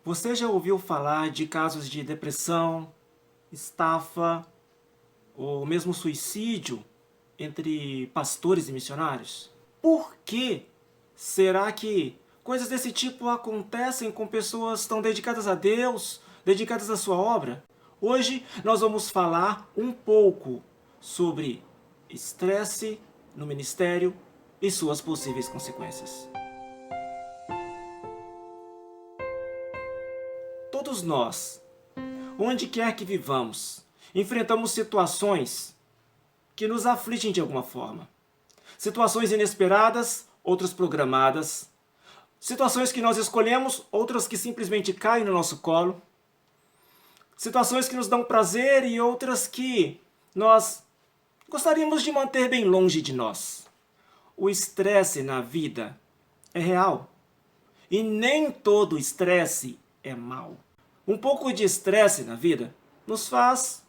Você já ouviu falar de casos de depressão, estafa ou mesmo suicídio entre pastores e missionários? Por que será que coisas desse tipo acontecem com pessoas tão dedicadas a Deus, dedicadas à sua obra? Hoje nós vamos falar um pouco sobre estresse no ministério e suas possíveis consequências. Todos nós, onde quer que vivamos, enfrentamos situações que nos afligem de alguma forma. Situações inesperadas, outras programadas. Situações que nós escolhemos, outras que simplesmente caem no nosso colo. Situações que nos dão prazer e outras que nós gostaríamos de manter bem longe de nós. O estresse na vida é real. E nem todo estresse é mau. Um pouco de estresse na vida nos faz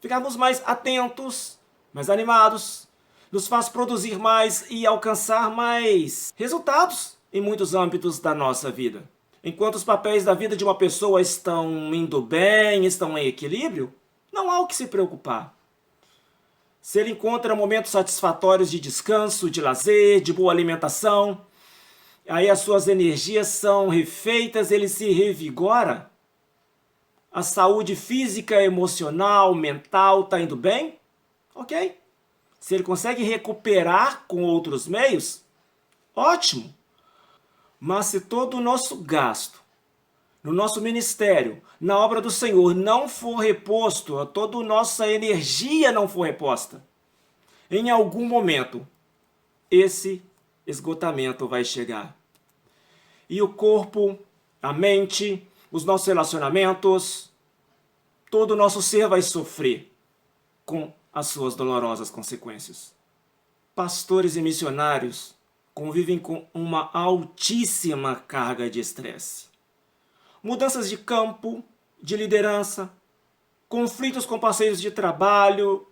ficarmos mais atentos, mais animados, nos faz produzir mais e alcançar mais resultados em muitos âmbitos da nossa vida. Enquanto os papéis da vida de uma pessoa estão indo bem, estão em equilíbrio, não há o que se preocupar. Se ele encontra momentos satisfatórios de descanso, de lazer, de boa alimentação, aí as suas energias são refeitas, ele se revigora, a saúde física, emocional, mental está indo bem, ok. Se ele consegue recuperar com outros meios, ótimo. Mas se todo o nosso gasto no nosso ministério, na obra do Senhor, não for reposto, toda a nossa energia não for reposta, em algum momento, esse esgotamento vai chegar. E o corpo, a mente, os nossos relacionamentos, todo o nosso ser vai sofrer com as suas dolorosas consequências. Pastores e missionários convivem com uma altíssima carga de estresse. Mudanças de campo, de liderança, conflitos com parceiros de trabalho,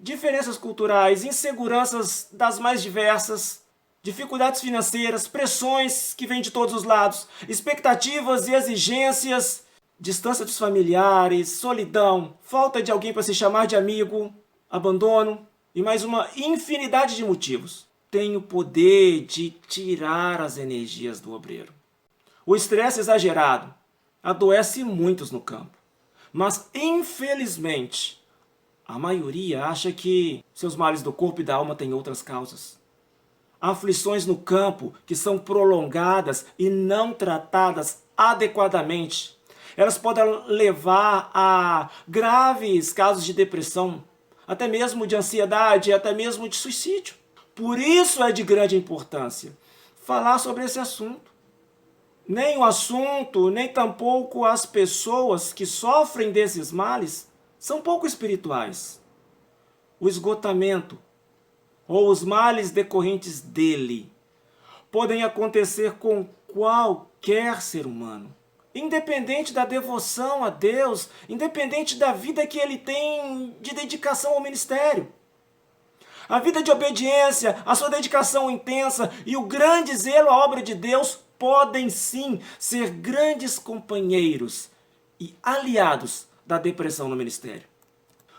diferenças culturais, inseguranças das mais diversas, dificuldades financeiras, pressões que vêm de todos os lados, expectativas e exigências, distância dos familiares, solidão, falta de alguém para se chamar de amigo, abandono e mais uma infinidade de motivos tem o poder de tirar as energias do obreiro. O estresse exagerado adoece muitos no campo, mas infelizmente a maioria acha que seus males do corpo e da alma têm outras causas. Aflições no campo que são prolongadas e não tratadas adequadamente. Elas podem levar a graves casos de depressão, até mesmo de ansiedade, até mesmo de suicídio. Por isso é de grande importância falar sobre esse assunto. Nem o assunto, nem tampouco as pessoas que sofrem desses males são pouco espirituais. O esgotamento ou os males decorrentes dele podem acontecer com qualquer ser humano, independente da devoção a Deus, independente da vida que ele tem de dedicação ao ministério. A vida de obediência, a sua dedicação intensa e o grande zelo à obra de Deus podem sim ser grandes companheiros e aliados da depressão no ministério.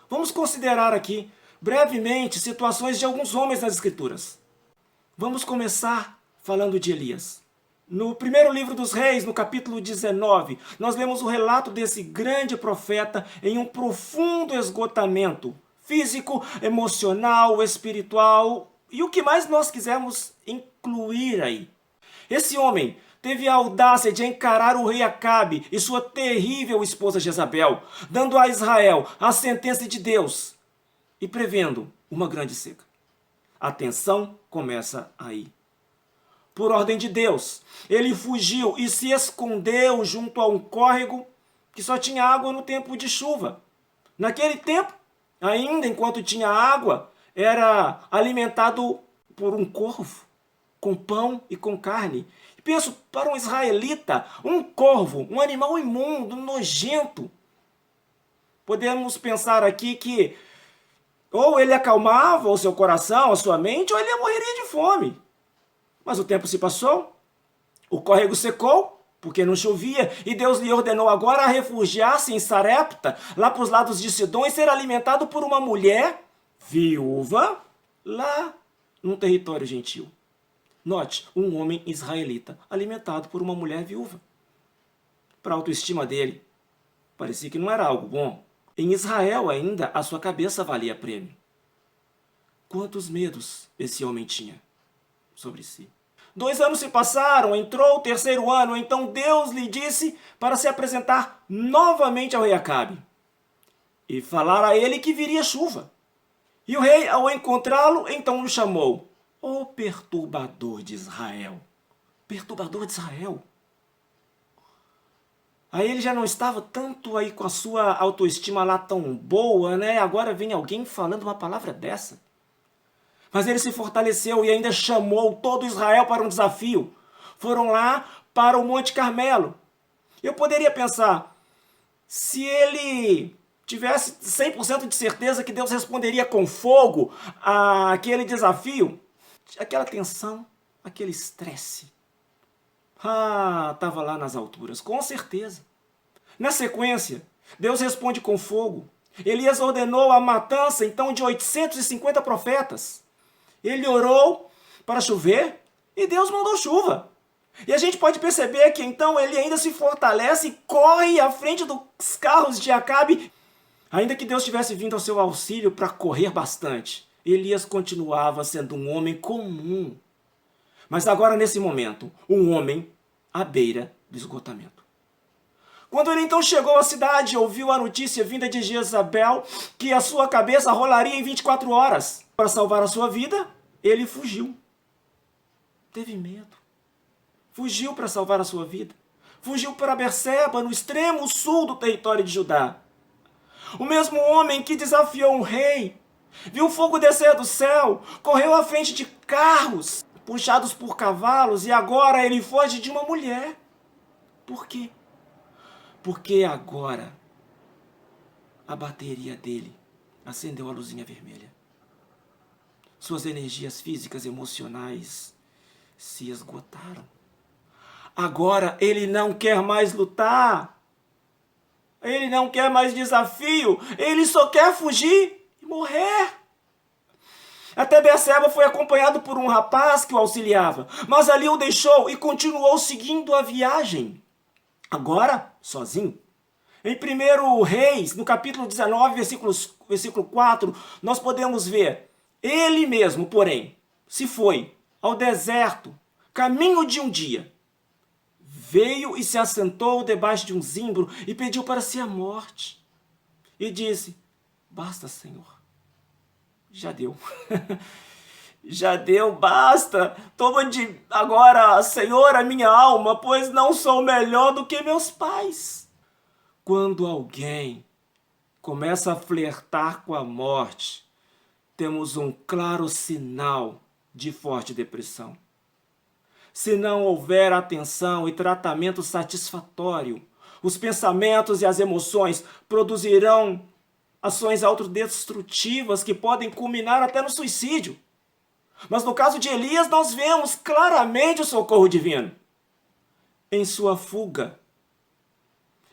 Vamos considerar aqui brevemente situações de alguns homens nas Escrituras. Vamos começar falando de Elias. No primeiro livro dos Reis, no capítulo 19, nós lemos o relato desse grande profeta em um profundo esgotamento físico, emocional, espiritual e o que mais nós quisermos incluir aí. Esse homem teve a audácia de encarar o rei Acabe e sua terrível esposa Jezabel, dando a Israel a sentença de Deus e prevendo uma grande seca. A tensão começa aí. Por ordem de Deus, ele fugiu e se escondeu junto a um córrego que só tinha água no tempo de chuva. Naquele tempo, ainda enquanto tinha água, era alimentado por um corvo, com pão e com carne. E penso, para um israelita, um corvo, um animal imundo, nojento. Podemos pensar aqui que ou ele acalmava o seu coração, a sua mente, ou ele morreria de fome. Mas o tempo se passou, o córrego secou porque não chovia, e Deus lhe ordenou agora a refugiar-se em Sarepta, lá para os lados de Sidom, e ser alimentado por uma mulher viúva, lá num território gentil. Note, um homem israelita alimentado por uma mulher viúva. Para a autoestima dele, parecia que não era algo bom. Em Israel ainda, a sua cabeça valia prêmio. Quantos medos esse homem tinha sobre si. 2 anos se passaram, entrou o 3º ano, então Deus lhe disse para se apresentar novamente ao rei Acabe e falar a ele que viria chuva. E o rei, ao encontrá-lo, então o chamou: "Ó perturbador de Israel." Perturbador de Israel. Aí ele já não estava tanto aí com a sua autoestima lá tão boa, né? Agora vem alguém falando uma palavra dessa. Mas ele se fortaleceu e ainda chamou todo Israel para um desafio. Foram lá para o Monte Carmelo. Eu poderia pensar, se ele tivesse 100% de certeza que Deus responderia com fogo àquele desafio, aquela tensão, aquele estresse, estava lá nas alturas, com certeza. Na sequência, Deus responde com fogo. Elias ordenou a matança, então, de 850 profetas. Ele orou para chover e Deus mandou chuva. E a gente pode perceber que então ele ainda se fortalece e corre à frente dos carros de Acabe. Ainda que Deus tivesse vindo ao seu auxílio para correr bastante, Elias continuava sendo um homem comum. Mas agora, nesse momento, um homem à beira do esgotamento. Quando ele então chegou à cidade, ouviu a notícia vinda de Jezabel que a sua cabeça rolaria em 24 horas. Para salvar a sua vida, ele fugiu. Teve medo. Fugiu para salvar a sua vida. Fugiu para Berseba, no extremo sul do território de Judá. O mesmo homem que desafiou um rei, viu fogo descer do céu, correu à frente de carros puxados por cavalos e agora ele foge de uma mulher. Por quê? Porque agora a bateria dele acendeu a luzinha vermelha. Suas energias físicas e emocionais se esgotaram. Agora ele não quer mais lutar. Ele não quer mais desafio. Ele só quer fugir e morrer. Até Berseba foi acompanhado por um rapaz que o auxiliava, mas ali o deixou e continuou seguindo a viagem. Agora, sozinho. Em 1 Reis, no capítulo 19, versículo 4, nós podemos ver: ele mesmo, porém, se foi ao deserto, caminho de um dia. Veio e se assentou debaixo de um zimbro e pediu para si a morte. E disse: basta, Senhor. Já deu. Já deu, basta. Toma de agora, Senhor, a minha alma, pois não sou melhor do que meus pais. Quando alguém começa a flertar com a morte, temos um claro sinal de forte depressão. Se não houver atenção e tratamento satisfatório, os pensamentos e as emoções produzirão ações autodestrutivas que podem culminar até no suicídio. Mas no caso de Elias, nós vemos claramente o socorro divino. Em sua fuga,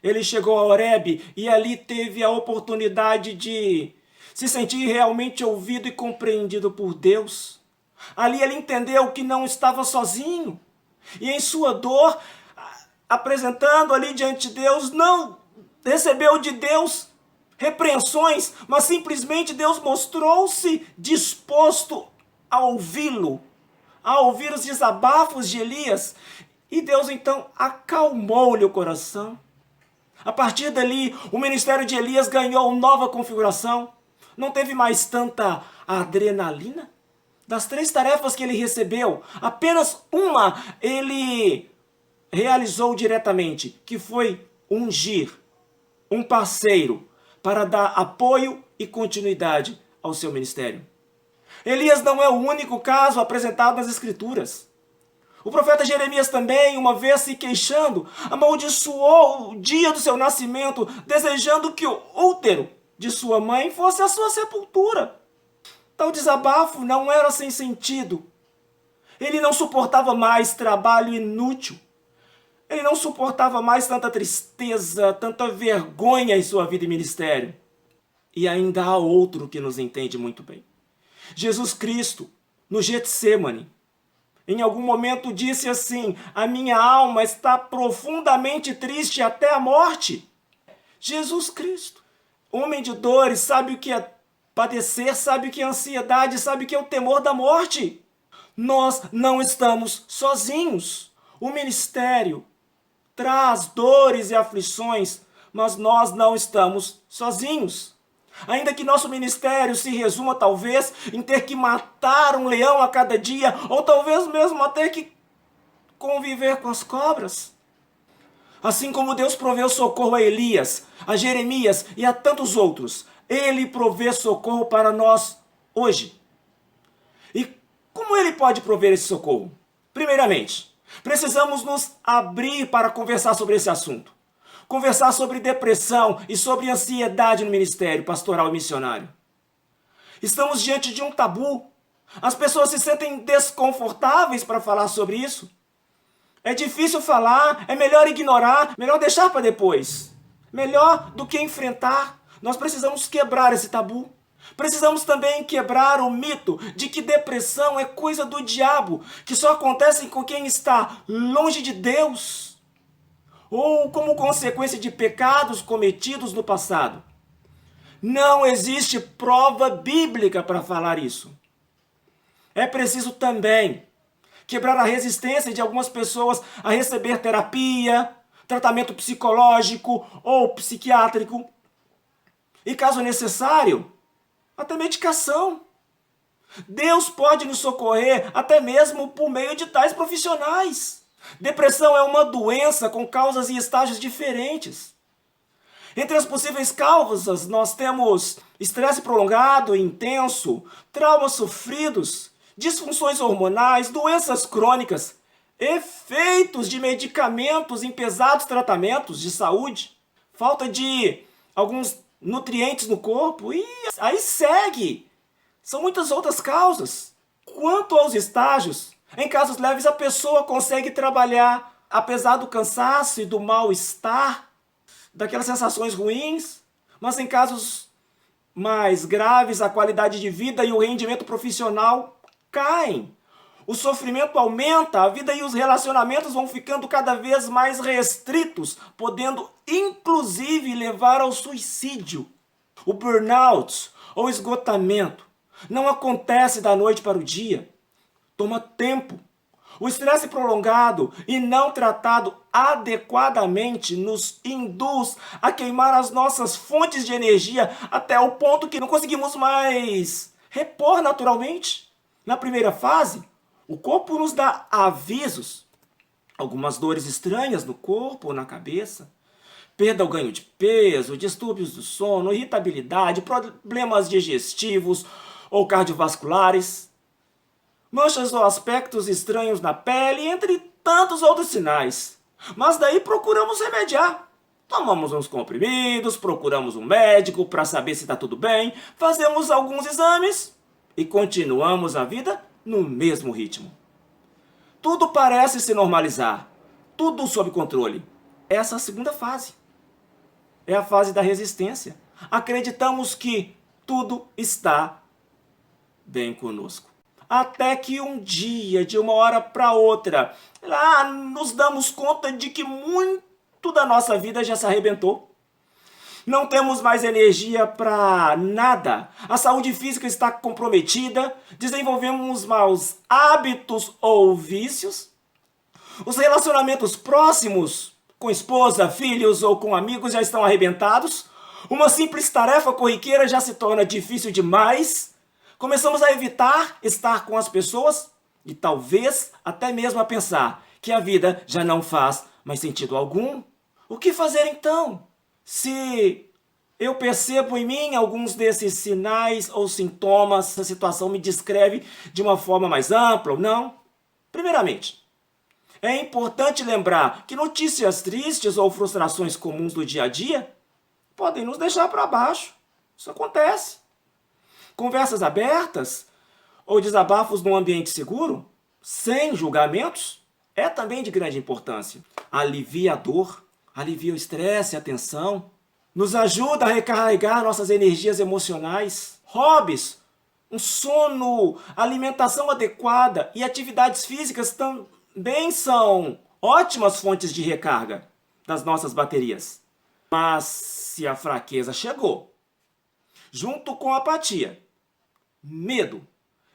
ele chegou a Horebe e ali teve a oportunidade de se sentir realmente ouvido e compreendido por Deus. Ali ele entendeu que não estava sozinho. E em sua dor, apresentando ali diante de Deus, não recebeu de Deus repreensões, mas simplesmente Deus mostrou-se disposto a ouvi-lo, a ouvir os desabafos de Elias. E Deus então acalmou-lhe o coração. A partir dali, o ministério de Elias ganhou nova configuração. Não teve mais tanta adrenalina. Das 3 tarefas que ele recebeu, apenas uma ele realizou diretamente, que foi ungir um parceiro para dar apoio e continuidade ao seu ministério. Elias não é o único caso apresentado nas Escrituras. O profeta Jeremias também, uma vez se queixando, amaldiçoou o dia do seu nascimento, desejando que o útero de sua mãe fosse a sua sepultura. Tal desabafo não era sem sentido. Ele não suportava mais trabalho inútil. Ele não suportava mais tanta tristeza, tanta vergonha em sua vida e ministério. E ainda há outro que nos entende muito bem. Jesus Cristo, no Getsêmani, em algum momento disse assim: a minha alma está profundamente triste até a morte. Jesus Cristo, homem de dores, sabe o que é padecer, sabe o que é ansiedade, sabe o que é o temor da morte. Nós não estamos sozinhos. O ministério traz dores e aflições, mas nós não estamos sozinhos. Ainda que nosso ministério se resuma talvez em ter que matar um leão a cada dia, ou talvez mesmo até que conviver com as cobras. Assim como Deus proveu socorro a Elias, a Jeremias e a tantos outros, Ele provê socorro para nós hoje. E como Ele pode prover esse socorro? Primeiramente, precisamos nos abrir para conversar sobre esse assunto. Conversar sobre depressão e sobre ansiedade no ministério pastoral e missionário. Estamos diante de um tabu. As pessoas se sentem desconfortáveis para falar sobre isso. É difícil falar, é melhor ignorar, melhor deixar para depois. Melhor do que enfrentar. Nós precisamos quebrar esse tabu. Precisamos também quebrar o mito de que depressão é coisa do diabo, que só acontece com quem está longe de Deus, ou como consequência de pecados cometidos no passado. Não existe prova bíblica para falar isso. É preciso também quebrar a resistência de algumas pessoas a receber terapia, tratamento psicológico ou psiquiátrico, e caso necessário, até medicação. Deus pode nos socorrer até mesmo por meio de tais profissionais. Depressão é uma doença com causas e estágios diferentes. Entre as possíveis causas, nós temos estresse prolongado e intenso, traumas sofridos, disfunções hormonais, doenças crônicas, efeitos de medicamentos em pesados tratamentos de saúde, falta de alguns nutrientes no corpo e aí segue. São muitas outras causas. Quanto aos estágios, em casos leves a pessoa consegue trabalhar apesar do cansaço e do mal-estar, daquelas sensações ruins, mas em casos mais graves a qualidade de vida e o rendimento profissional caem. O sofrimento aumenta, a vida e os relacionamentos vão ficando cada vez mais restritos, podendo inclusive levar ao suicídio. O burnout ou esgotamento não acontece da noite para o dia. Toma tempo. O estresse prolongado e não tratado adequadamente nos induz a queimar as nossas fontes de energia até o ponto que não conseguimos mais repor naturalmente. Na primeira fase, o corpo nos dá avisos, algumas dores estranhas no corpo ou na cabeça, perda ou ganho de peso, distúrbios do sono, irritabilidade, problemas digestivos ou cardiovasculares, manchas ou aspectos estranhos na pele, entre tantos outros sinais. Mas daí procuramos remediar. Tomamos uns comprimidos, procuramos um médico para saber se está tudo bem, fazemos alguns exames e continuamos a vida no mesmo ritmo. Tudo parece se normalizar, tudo sob controle. Essa é a segunda fase. É a fase da resistência. Acreditamos que tudo está bem conosco. Até que um dia, de uma hora para outra, lá nos damos conta de que muito da nossa vida já se arrebentou. Não temos mais energia para nada. A saúde física está comprometida, desenvolvemos maus hábitos ou vícios. Os relacionamentos próximos, com esposa, filhos ou com amigos, já estão arrebentados. Uma simples tarefa corriqueira já se torna difícil demais. Começamos a evitar estar com as pessoas e talvez até mesmo a pensar que a vida já não faz mais sentido algum. O que fazer então? Se eu percebo em mim alguns desses sinais ou sintomas, a situação me descreve de uma forma mais ampla ou não? Primeiramente, é importante lembrar que notícias tristes ou frustrações comuns do dia a dia podem nos deixar para baixo. Isso acontece. Conversas abertas ou desabafos num ambiente seguro, sem julgamentos, é também de grande importância. Alivia a dor, alivia o estresse e a tensão, nos ajuda a recarregar nossas energias emocionais. Hobbies, um sono, alimentação adequada e atividades físicas também são ótimas fontes de recarga das nossas baterias. Mas se a fraqueza chegou, junto com a apatia, medo,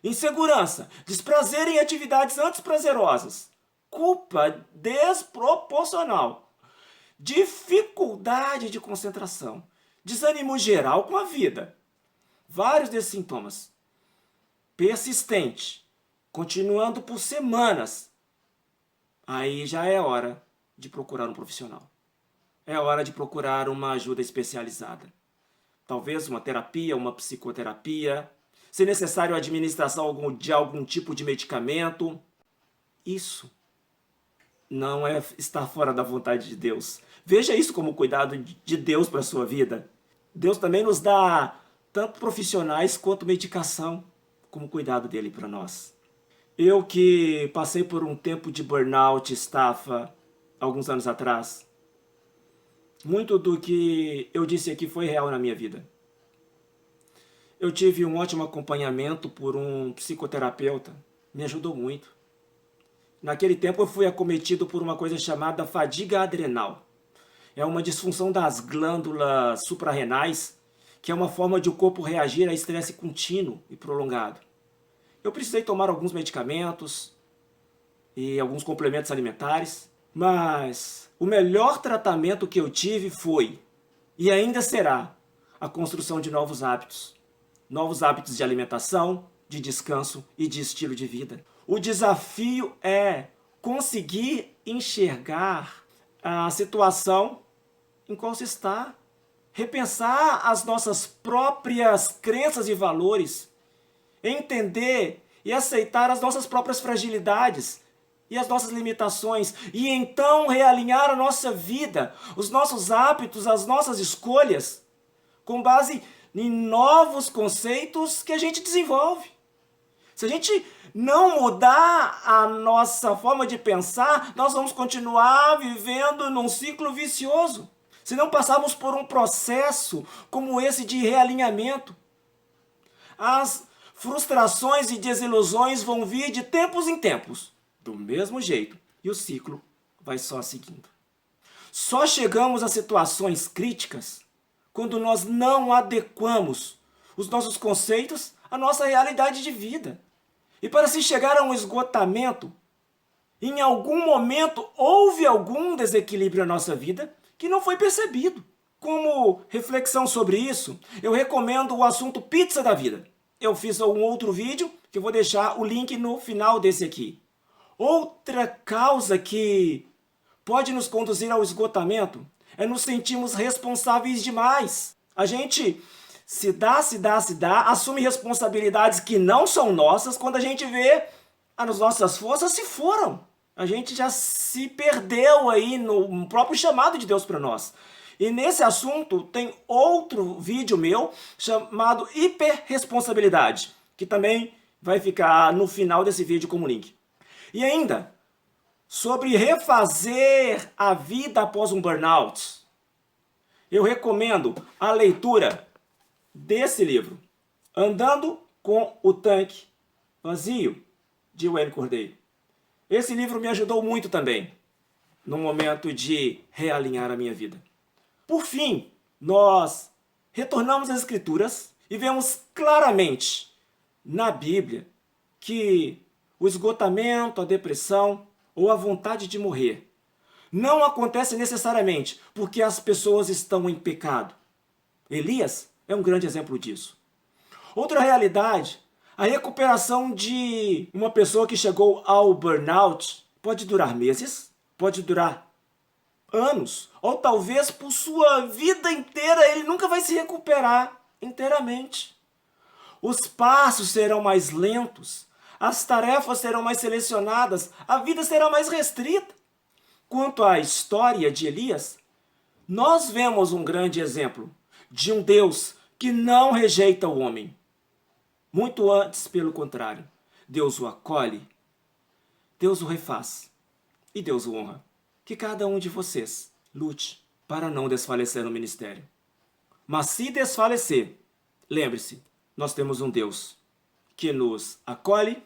insegurança, desprazer em atividades antes prazerosas, culpa desproporcional, dificuldade de concentração, desânimo geral com a vida, vários desses sintomas, persistente, continuando por semanas, aí já é hora de procurar um profissional. É hora de procurar uma ajuda especializada. Talvez uma terapia, uma psicoterapia, se necessário a administração de algum tipo de medicamento. Isso não é estar fora da vontade de Deus. Veja isso como cuidado de Deus para a sua vida. Deus também nos dá tanto profissionais quanto medicação como cuidado dele para nós. Eu que passei por um tempo de burnout, estafa, alguns anos atrás, muito do que eu disse aqui foi real na minha vida. Eu tive um ótimo acompanhamento por um psicoterapeuta, me ajudou muito. Naquele tempo eu fui acometido por uma coisa chamada fadiga adrenal. É uma disfunção das glândulas suprarrenais, que é uma forma de o corpo reagir a estresse contínuo e prolongado. Eu precisei tomar alguns medicamentos e alguns complementos alimentares, mas o melhor tratamento que eu tive foi, e ainda será, a construção de novos hábitos de alimentação, de descanso e de estilo de vida. O desafio é conseguir enxergar a situação em qual se está, repensar as nossas próprias crenças e valores, entender e aceitar as nossas próprias fragilidades e as nossas limitações, e então realinhar a nossa vida, os nossos hábitos, as nossas escolhas, com base em novos conceitos que a gente desenvolve. Se a gente não mudar a nossa forma de pensar, nós vamos continuar vivendo num ciclo vicioso. Se não passarmos por um processo como esse de realinhamento, as frustrações e desilusões vão vir de tempos em tempos, do mesmo jeito, e o ciclo vai só seguindo. Só chegamos a situações críticas quando nós não adequamos os nossos conceitos à nossa realidade de vida. E para se chegar a um esgotamento, em algum momento houve algum desequilíbrio na nossa vida que não foi percebido. Como reflexão sobre isso, eu recomendo o assunto pizza da vida. Eu fiz um outro vídeo que eu vou deixar o link no final desse aqui. Outra causa que pode nos conduzir ao esgotamento é nos sentirmos responsáveis demais. A gente se dá, assume responsabilidades que não são nossas, quando a gente vê as nossas forças se foram. A gente já se perdeu aí no próprio chamado de Deus para nós. E nesse assunto tem outro vídeo meu chamado hiperresponsabilidade, que também vai ficar no final desse vídeo como link. E ainda, sobre refazer a vida após um burnout, eu recomendo a leitura desse livro, Andando com o Tanque Vazio, de Wayne Cordeiro. Esse livro me ajudou muito também, no momento de realinhar a minha vida. Por fim, nós retornamos às Escrituras e vemos claramente na Bíblia que o esgotamento, a depressão ou a vontade de morrer não acontece necessariamente porque as pessoas estão em pecado. Elias é um grande exemplo disso. Outra realidade, a recuperação de uma pessoa que chegou ao burnout pode durar meses, pode durar anos, ou talvez por sua vida inteira ele nunca vai se recuperar inteiramente. Os passos serão mais lentos, as tarefas serão mais selecionadas, a vida será mais restrita. Quanto à história de Elias, nós vemos um grande exemplo de um Deus que não rejeita o homem. Muito antes, pelo contrário, Deus o acolhe, Deus o refaz, e Deus o honra. Que cada um de vocês lute para não desfalecer no ministério. Mas se desfalecer, lembre-se, nós temos um Deus que nos acolhe,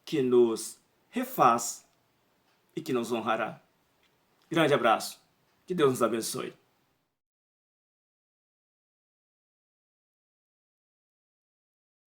que nos refaz e que nos honrará. Grande abraço. Que Deus nos abençoe.